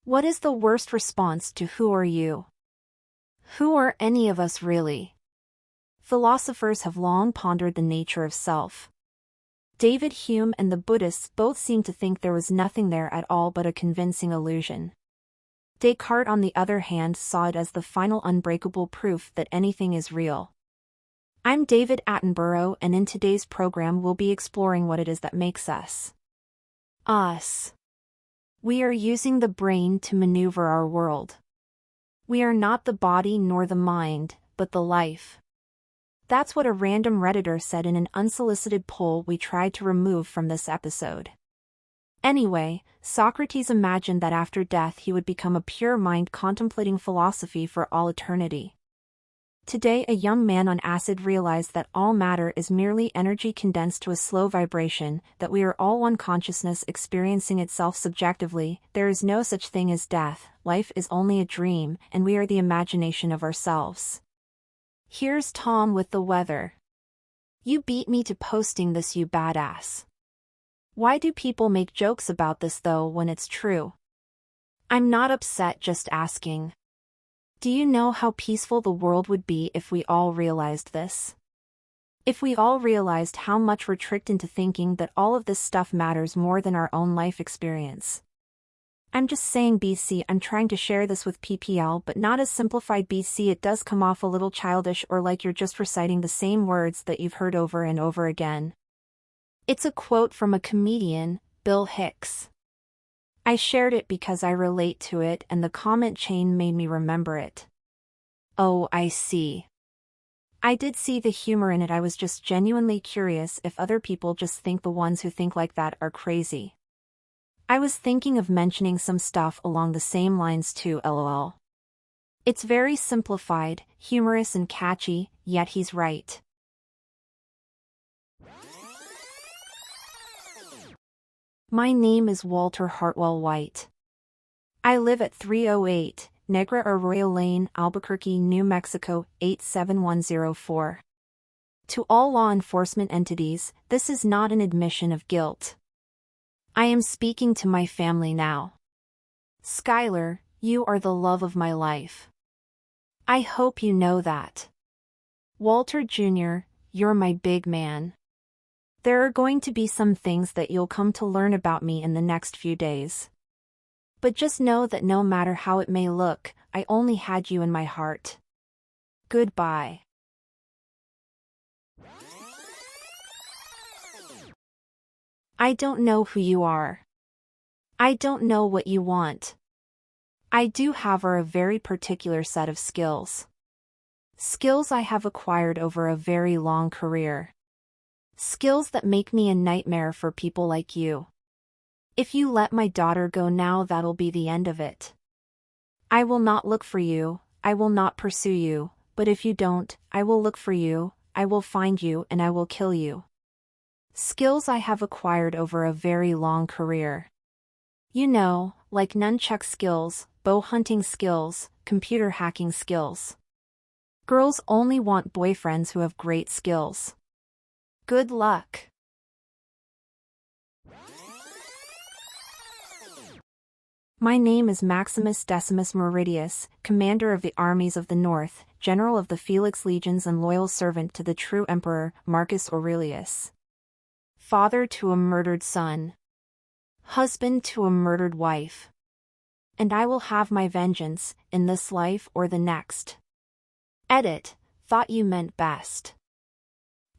What is the worst response to who are you? Who are any of us really? Philosophers have long pondered the nature of self. David Hume and the Buddhists both seem to think there was nothing there at all but a convincing illusion. Descartes, on the other hand, saw it as the final unbreakable proof that anything is real. I'm David Attenborough, and in today's program we'll be exploring what it is that makes us us. We are using the brain to maneuver our world. We are not the body nor the mind, but the life. That's what a random Redditor said in an unsolicited poll we tried to remove from this episode. Anyway, Socrates imagined that after death he would become a pure mind contemplating philosophy for all eternity. Today, a young man on acid realized that all matter is merely energy condensed to a slow vibration, that we are all one consciousness experiencing itself subjectively. There is no such thing as death, life is only a dream, and we are the imagination of ourselves. Here's Tom with the weather. You beat me to posting this, you badass. Why do people make jokes about this though when it's true? I'm not upset, just asking. Do you know how peaceful the world would be if we all realized this? If we all realized how much we're tricked into thinking that all of this stuff matters more than our own life experience. I'm just saying BC, I'm trying to share this with PPL, but not as simplified BC. It does come off a little childish or like you're just reciting the same words that you've heard over and over again. It's a quote from a comedian, Bill Hicks. I shared it because I relate to it and the comment chain made me remember it. Oh, I see. I did see the humor in it. I was just genuinely curious if other people just think the ones who think like that are crazy. I was thinking of mentioning some stuff along the same lines too, lol. It's very simplified, humorous and catchy, yet he's right. My name is Walter Hartwell White. I live at 308 Negra Arroyo Lane, Albuquerque, New Mexico, 87104. To all law enforcement entities, this is not an admission of guilt. I am speaking to my family now. Skylar, you are the love of my life. I hope you know that. Walter Jr., you're my big man. There are going to be some things that you'll come to learn about me in the next few days. But just know that no matter how it may look, I only had you in my heart. Goodbye. I don't know who you are. I don't know what you want. I do have a very particular set of skills. Skills I have acquired over a very long career. Skills that make me a nightmare for people like you. If you let my daughter go now, that'll be the end of it. I will not look for you, I will not pursue you, but if you don't, I will look for you, I will find you, and I will kill you. Skills I have acquired over a very long career. You know, like nunchuck skills, bow hunting skills, computer hacking skills. Girls only want boyfriends who have great skills. Good luck. My name is Maximus Decimus Meridius, commander of the armies of the North, general of the Felix legions and loyal servant to the true emperor, Marcus Aurelius. Father to a murdered son. Husband to a murdered wife. And I will have my vengeance, in this life or the next. Edit, thought you meant best.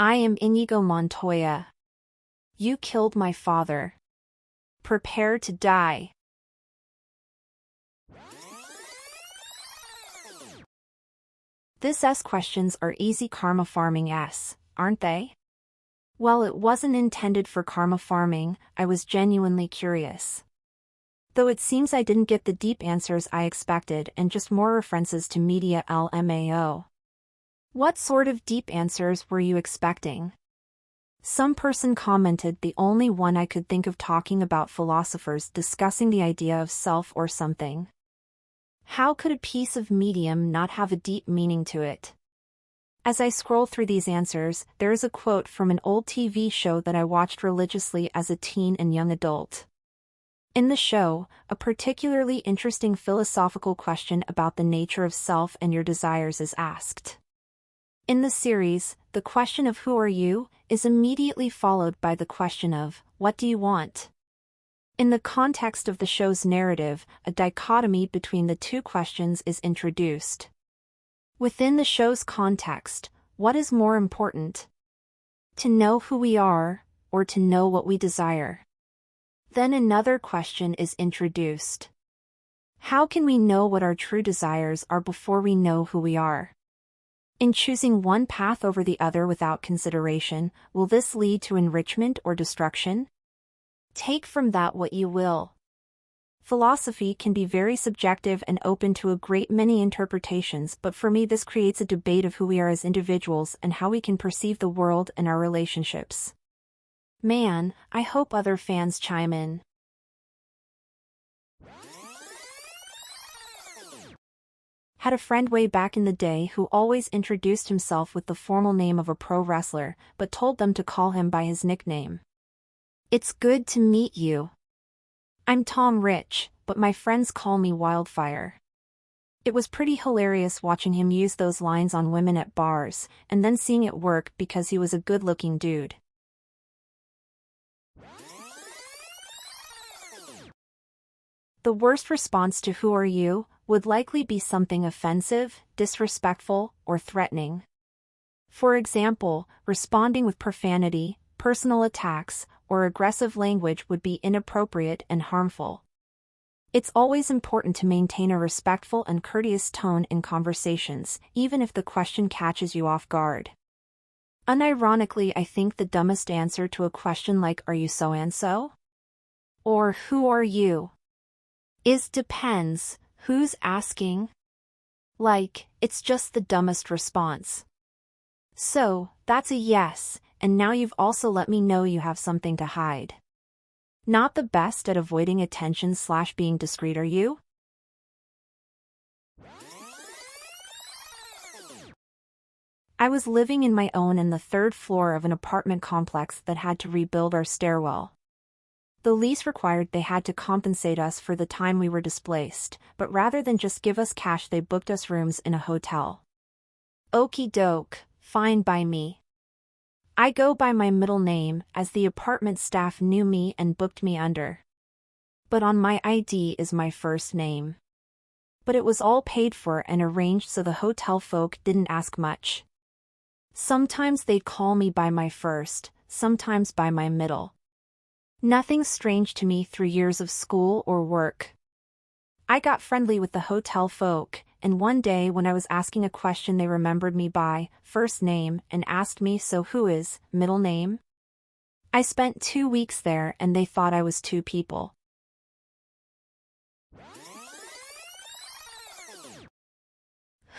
I am Inigo Montoya. You killed my father. Prepare to die. This S questions are easy karma farming S, aren't they? Well, it wasn't intended for karma farming, I was genuinely curious. Though it seems I didn't get the deep answers I expected and just more references to media LMAO. What sort of deep answers were you expecting? Some person commented the only one I could think of talking about philosophers discussing the idea of self or something. How could a piece of medium not have a deep meaning to it? As I scroll through these answers, there is a quote from an old TV show that I watched religiously as a teen and young adult. In the show, a particularly interesting philosophical question about the nature of self and your desires is asked. In the series, the question of who are you is immediately followed by the question of what do you want? In the context of the show's narrative, a dichotomy between the two questions is introduced. Within the show's context, what is more important? To know who we are, or to know what we desire? Then another question is introduced. How can we know what our true desires are before we know who we are? In choosing one path over the other without consideration, will this lead to enrichment or destruction? Take from that what you will. Philosophy can be very subjective and open to a great many interpretations, but for me this creates a debate of who we are as individuals and how we can perceive the world and our relationships. Man, I hope other fans chime in. Had a friend way back in the day who always introduced himself with the formal name of a pro wrestler, but told them to call him by his nickname. It's good to meet you. I'm Tom Rich, but my friends call me Wildfire. It was pretty hilarious watching him use those lines on women at bars, and then seeing it work because he was a good-looking dude. The worst response to who are you would likely be something offensive, disrespectful, or threatening. For example, responding with profanity, personal attacks, or aggressive language would be inappropriate and harmful. It's always important to maintain a respectful and courteous tone in conversations, even if the question catches you off guard. Unironically, I think the dumbest answer to a question like "Are you so-and-so?" or "Who are you?" is "Depends, who's asking?" Like, it's just the dumbest response. So, that's a yes, and now you've also let me know you have something to hide. Not the best at avoiding attention/being discreet, are you? I was living in my own in the third floor of an apartment complex that had to rebuild our stairwell. The lease required they had to compensate us for the time we were displaced, but rather than just give us cash they booked us rooms in a hotel. Okie doke, fine by me. I go by my middle name, as the apartment staff knew me and booked me under. But on my ID is my first name. But it was all paid for and arranged so the hotel folk didn't ask much. Sometimes they'd call me by my first, sometimes by my middle. Nothing strange to me through years of school or work. I got friendly with the hotel folk, and one day when I was asking a question they remembered me by first name and asked me, "So who is middle name?" I spent 2 weeks there and they thought I was two people.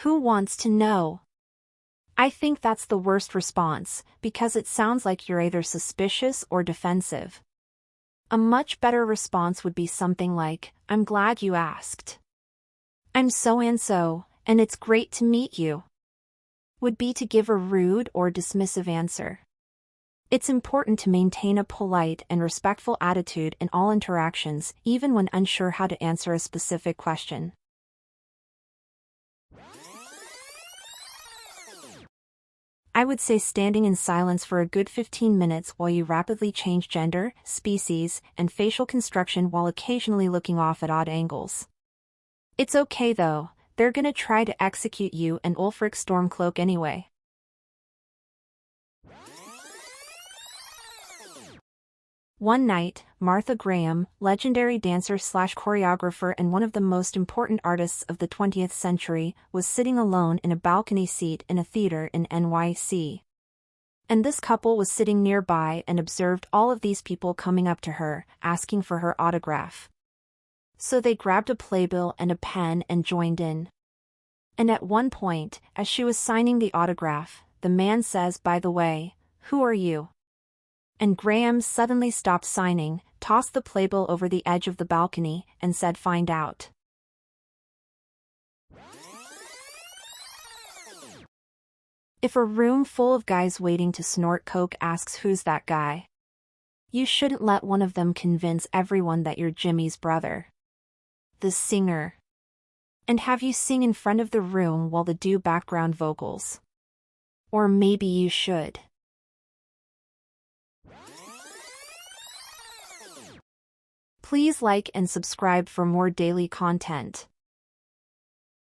Who wants to know? I think that's the worst response, because it sounds like you're either suspicious or defensive. A much better response would be something like, "I'm glad you asked. I'm so-and-so, and it's great to meet you." Would be to give a rude or dismissive answer. It's important to maintain a polite and respectful attitude in all interactions, even when unsure how to answer a specific question. I would say standing in silence for a good 15 minutes while you rapidly change gender, species, and facial construction while occasionally looking off at odd angles. It's okay though, they're gonna try to execute you and Ulfric Stormcloak anyway. One night, Martha Graham, legendary dancer/choreographer and one of the most important artists of the 20th century, was sitting alone in a balcony seat in a theater in NYC. And this couple was sitting nearby and observed all of these people coming up to her, asking for her autograph. So they grabbed a playbill and a pen and joined in. And at one point, as she was signing the autograph, the man says, "By the way, who are you?" And Graham suddenly stopped signing, tossed the playbill over the edge of the balcony, and said, "Find out." If a room full of guys waiting to snort coke asks who's that guy, You shouldn't let one of them convince everyone that you're Jimmy's brother. The singer. And have you sing in front of the room while they do background vocals. Or maybe you should. Please like and subscribe for more daily content.